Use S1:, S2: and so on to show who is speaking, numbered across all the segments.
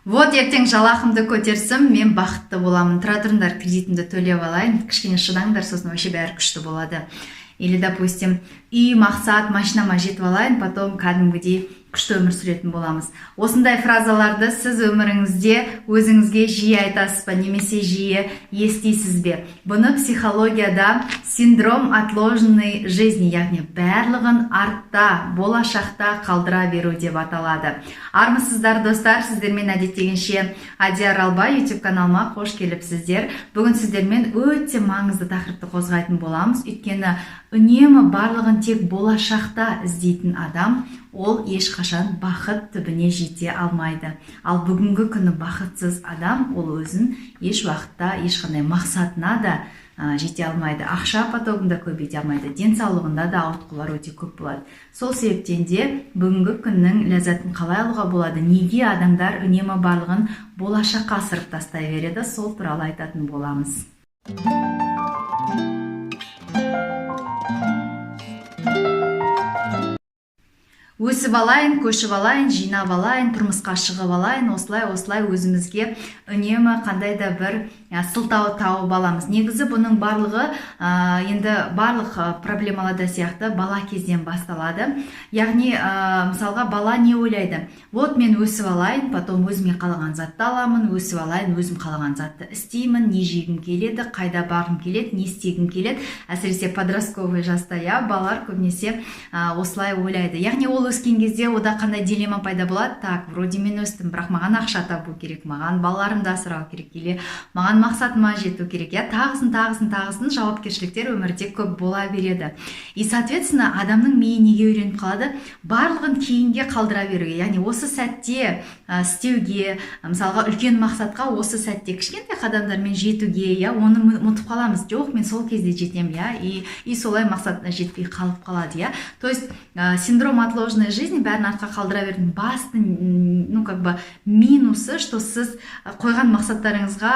S1: Вот ертең жалақымды көтерсем, мен бақытты боламын. Тұра тұрыңдар, кредитімді төлеп алайын. Кішкене шыдаңдар, сосын вообще бәрі күшті болады. Или, допустим, үй, мақсат, машинама жетіп алайын, потом кәдімгідей күшті өмір сүретін боламыз. Осындай фразаларды сіз өміріңізде өзіңізге жиі айтасыз ба, немесе жиі естисіз бе? Бұны психологияда синдром отложенной жизни, яғни барлығын артта, болашақта қалдыра беру деп аталады. Армысыздар достар, сіздермен әдеттегенше Адия Аралбай YouTube каналыма қош келіпсіздер. Бүгін сіздермен өте маңызды тақырыпты қозғайтын боламыз. Өйткені үнемі барлығын тек болашақта іздейтін адам, ол ешқашан бақыт түбіне жете алмайды. Ал бүгінгі күні бақытсыз адам, ол өзін еш уақытта ешқандай мақсатына да жете алмайды. Ақша потогында көбейте алмайды. Денсаулығында да ауытқулар өте көп болады. Сол себептен де бүгінгі күннің ләззатын қалай алуға болады? Неге адамдар үнемі барлығын болашаққа асырып тастай береді? Сол туралы айтатын боламыз. Өсіп алайын, көшіп алайын, жинап алайын, тұрмысқа шығып алайын, осылай өзімізге үнемі қандай да бір сылтау тауып аламыз. Негізі бұның барлығы енді барлық проблемаларда сияқты бала кезден басталады. Яғни мысалға бала не ойлайды? Вот мен өсіп алайын, потом өзіме қалаған затты аламын, өсіп алайын, өзім қалаған затты істеймін, не жегім келеді, қайда барғым келеді, не істегім келеді. Әсіресе подростковый жаста балалар көбінесе осылай ойлайды. Яғни ол өскен кезде ода қандай дилемма пайда болады? Так, вроде мен өстім, бірақ маған ақша табу керек, маған балаларымды асырау керек, или маған мақсатыма жету керек. Тағысын жауапкершіліктер өмірде көп бола береді. И соответственно, адамның миы неге үйреніп қалады? Барлығын кейінге қалдыра беруге. Яғни осы сәтте істеуге, мысалға үлкен мақсатқа осы сәтте кішкентай қадамдармен жетуге, оны ұмытып қаламыз. Жоқ, мен сол кезде жетем, и солай мақсатына жетпей қалып қалады, То есть синдром отложенной жизни бәрін артқа қалдыра бердің. Басты, минусы, что сіз қойған мақсаттарыңызға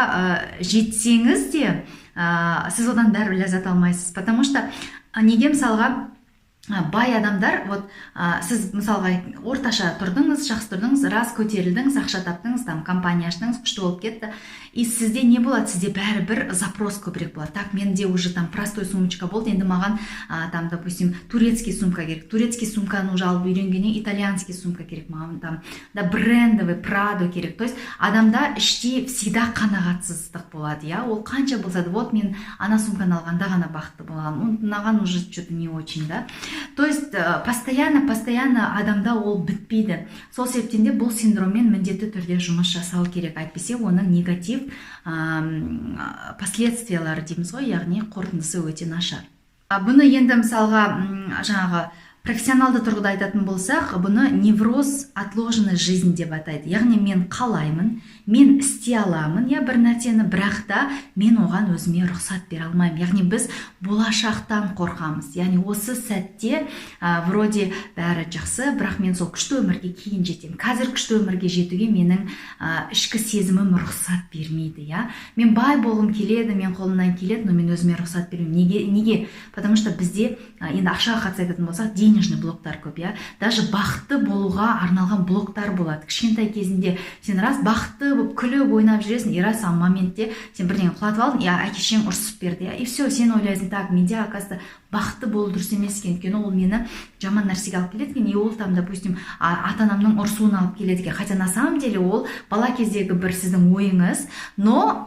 S1: жетсеңіз де, сіз одан бәрі ләззат алмайсыз. Потому что неге мысалға бай адамдар, сіз мысалға орташа тұрдыңыз, жақсы тұрдыңыз, раз көтерілдіңіз, ақша таптыңыз, компания аштыңыз, күшті болып кетті. И сізде не болады? Сізде бәрі бір запрос көбірек болады. Так, менде уже простой сумочка болды, енді маған допустим, турецкий сумка керек. Турецкий сумканы уже алып үйренгеннен итальянский сумка керек. Маған брендовый Прадо керек. То есть адамда іште всегда қанағатсыздық болады, Ол қанша болса да, вот мен ана сумканы алғанда ғана бақытты болған. Мынаған уже что-то не очень, То есть постоянно адамда ол бітпейді. Сол себептен де бұл синдроммен міндетті түрде жұмыс жасау керек. Әйтпесе оның негатив последствиялары дейміз ғой, яғни қорытындысы өте нашар. Бұны енді мысалға профессионалды тұрғыда айтатын болсақ, бұны невроз отложенной жизни деп атайды. Яғни мен қалаймын, мен істей аламын, бір нәрсені, бірақ та мен оған өзіме рұқсат бере алмаймын. Яғни біз болашақтан қорқамыз. Яғни осы сәтте вроде бәрі жақсы, бірақ мен сол күшті өмірге кейін жетем. Қазір күшті өмірге жетуге менің ішкі сезімім рұқсат бермейді, Мен бай болғым келеді, мен қолымнан келеді, но мен өзіме рұқсат бермеймін. Неге? Потому что бізде енді ақшаға қатысты айтатын болсақ, денежный блоктар көп, Даже бақытты болуға арналған блоктар болады. Кішкентай кезінде сен раз бақытты болып күліп ойнап жүресің, и раз моментте сен бірдеңе құлатып алдың, әке-шең ұрсып берді, и все, сен ойлайсың, так, менде оказывается бақытты болу дұрыс емес екен, өйткені ол мені жаман нәрсеге алып келеді екен, и ол допустим, ата-анамның ұрсуына алып келеді екен. Хотя на самом деле ол бала кездегі бір сіздің ойыңыз, но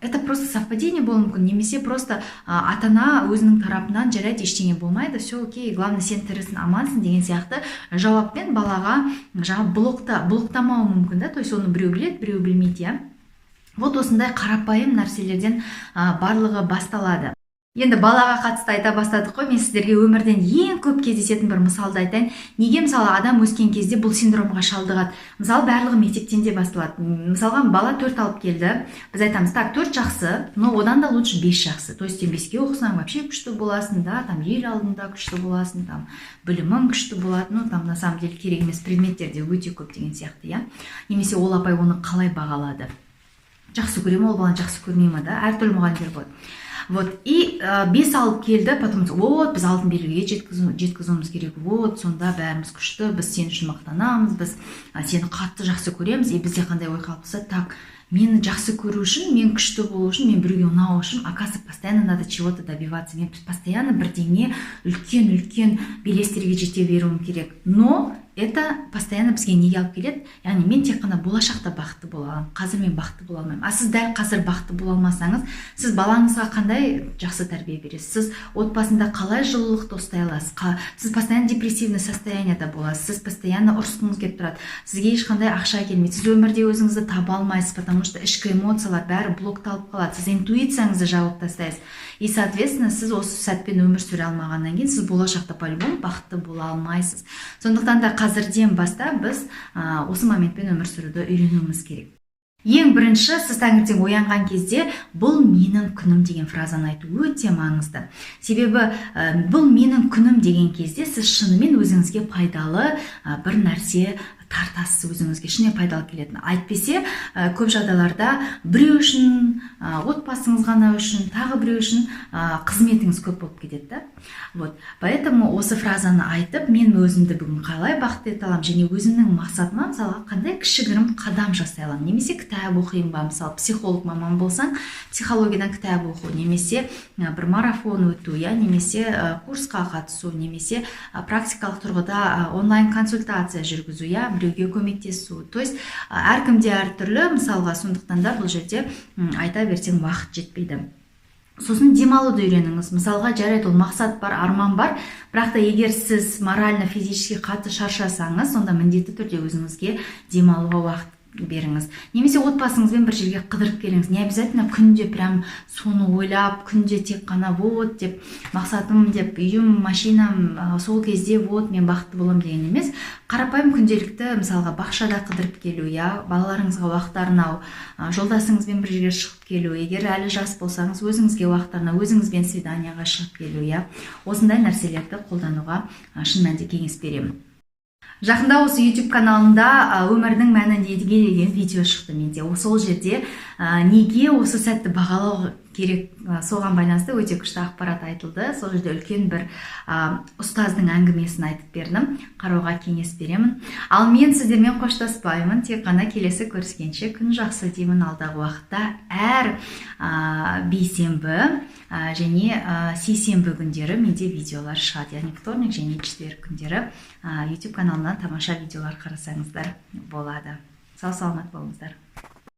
S1: это просто совпадение болуы мүмкін, немесе просто ата-ана өзінің тарапынан жарайды, ештеңе болмайды, все окей, главное сен тірісің, амансың деген сияқты жауаппен балаға блоктамауы мүмкін, то есть оны біреу біледі, біреу білмейді, Вот осындай қарапайым нәрселерден барлығы басталады. Енді балаға қатысты айта бастадық қой, мен сіздерге өмірден ең көп кездесетін бір мысалды айтайын. Неге мысалы адам өскен кезде бұл синдромға шалдығады? Мысалы барлығы мектептен де басталады. Мысалға бала 4 алып келді. Біз айтамыз, так, 4 жақсы, но одан да лучше 5 жақсы. То есть сен 5-ке оқысаң вообще күшті боласың, ел алдында күшті боласың, білімің күшті болады. На самом деле керек емес предметтерде өте көп деген сияқты, Немесе ол апай оны қалай бағалады? Жақсы көре ме, ол баланы жақсы көрмей ме, әртүрлі мұғалімдер болады. Вот, и бес алып келді, потом вот біз алтын белгіге жеткізуіміз керек, вот сонда бәріміз күшті, біз сен үшін мақтанамыз, біз сені қатты жақсы көреміз, и бізде қандай ой қалыптасса, так, мені жақсы көру үшін, мен күшті болу үшін, мен біреуге ұнау үшін, оказывается, постоянно надо чего-то добиваться, мен постоянно бірдеңе үлкен белестерге жете беруім керек, но это постоянно бізге неге алып келеді, яғни мен тек қана болашақта бақытты бола аламын, қазір мен бақытты бола алмаймын. Сіз дәл қазір бақытты бола алмасаңыз, сіз балаңызға қандай жақсы тәрбие бересіз, сіз отбасында қалай жылылықты ұстай аласыз, сіз постоянно депрессивный состояниеда боласыз, сіз постоянно ұрысқыңыз келіп тұрады, сізге ешқандай ақша келмейді, сіз өмірде өзіңізді таба алмайсыз, потому что ішкі эмоциялар бәрі блокталып қалады, сіз интуицияңызды жауып тастайсыз, и соответственно сіз осы сәтпен өмір сүре алмағаннан кейін сіз болашақта по-любому бақытты бола алмайсыз. Сондықтан да қазірден бастап біз осы моментпен өмір сүруді үйренуіміз керек. Ең бірінші, сіз таңертең оянған кезде бұл менің күнім деген фразаны айту өте маңызды. Себебі бұл менің күнім деген кезде сіз шынымен өзіңізге пайдалы бір нәрсе тартасыз, өзіңізге шыны пайдалы келетін. Айтпесе, көп жағдайларда біреу үшін, отбасыңыз ғана үшін, тағы біреу үшін қызметіңіз көп болып кетеді. Вот. Поэтому осы фразаны айтып, мен өзімді бүгін қалай бақытты ете аламын, және өзімнің мақсатыма, мысалы, қандай кішігірім қадам жасай аламын. Немесе кітап оқимын ба, мысалы, психолог маман болсаң, психологиядан кітап оқу, немесе бір марафон өту, немесе курсқа қатысу, немесе практикалық тұрғыда онлайн консультация жүргізу, біреуге көмектесу. То есть әркімде әртүрлі, мысалға, сондықтан да бұл жерде айта берсең уақыт жетпейді. Сосын демалуды үйреніңіз. Мысалға, жарайды, ол мақсат бар, арман бар, бірақ та егер сіз морально, физически қатты шаршасаңыз, сонда міндетті түрде өзіңізге демалуға уақыт беріңіз. Немесе отбасыңызбен бір жерге қыдырып келіңіз. Не обязательно күнде прям соны ойлап, күнде тек қана вот деп, мақсатым деп, үйім, машинам, сол кезде вот мен бақытты боламын деген емес. Қарапайым күнделікті, мысалға, бақшада қыдырып келу, балаларыңызға уақыт арнау, жолдасыңызбен бір жерге шығып келу, егер әлі жас болсаңыз, өзіңізге уақыт арнау, өзіңізбен свиданияға шығып келу, осындай нәрселерді қолдануға шын мәнінде кеңес беремін. Жақында осы YouTube каналында өмірдің мәні неге деген видео шықты менде. Сол жерде неге осы сәтті бағалау керек, соған байланысты өте күшті ақпарат айтылды. Сол жерде үлкен бір ұстаздың әңгімесін айтып бердім. Қарауға кеңес беремін. Ал мен сіздермен қоштаспаймын. Тек қана келесі көріскенше күн жақсы деймін. Алдағы уақытта әр бейсенбі және сейсенбі күндері менде видеолар шығады. Яғни вторник және четверг күндері YouTube каналынан тамаша видеолар қарасаңыздар болады. Сау саламат болыңыздар.